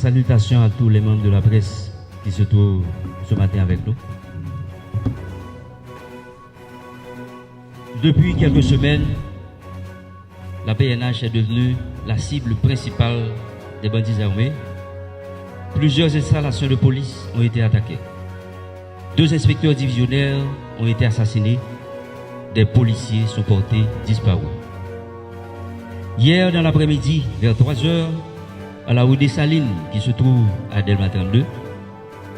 Salutations à tous les membres de la presse qui se trouvent ce matin avec nous. Depuis quelques semaines, la PNH est devenue la cible principale des bandits armés. Plusieurs installations de police ont été attaquées. 2 inspecteurs divisionnaires ont été assassinés. Des policiers sont portés disparus. Hier, dans l'après-midi, vers 3h, à la rue des Salines, qui se trouve à Delma 32,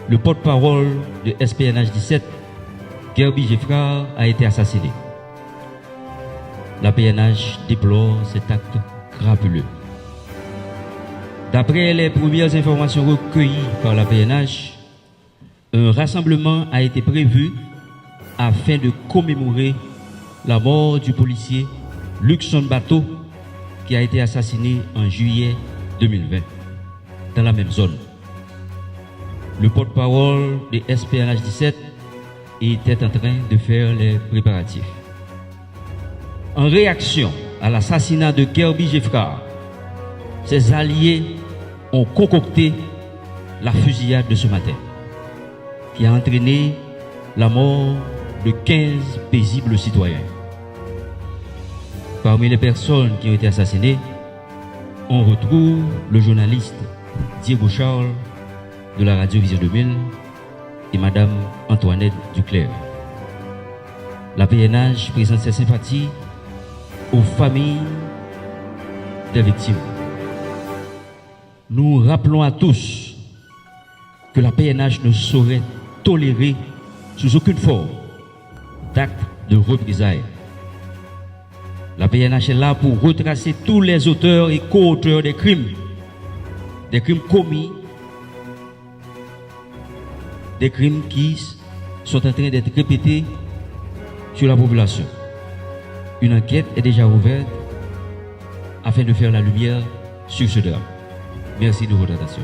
le porte-parole de SPNH 17, Gerby Geffrard, a été assassiné. La PNH déplore cet acte crapuleux. D'après les premières informations recueillies par la PNH, un rassemblement a été prévu afin de commémorer la mort du policier Luxon Bateau qui a été assassiné en juillet 2020 dans la même zone. Le porte-parole de SPNH 17 était en train de faire les préparatifs. En réaction à l'assassinat de Gerby Geffrard, ses alliés ont concocté la fusillade de ce matin, qui a entraîné la mort de 15 paisibles citoyens. Parmi les personnes qui ont été assassinées, on retrouve le journaliste Diego Charles de la Radio Vision 2000 et Madame Antoinette Duclerc. La PNH présente ses sympathies aux familles des victimes. Nous rappelons à tous que la PNH ne saurait tolérer sous aucune forme d'actes de représailles. La PNH est là pour retracer tous les auteurs et co-auteurs des crimes commis, des crimes qui sont en train d'être répétés sur la population. Une enquête est déjà ouverte afin de faire la lumière sur ce drame. Merci de votre attention.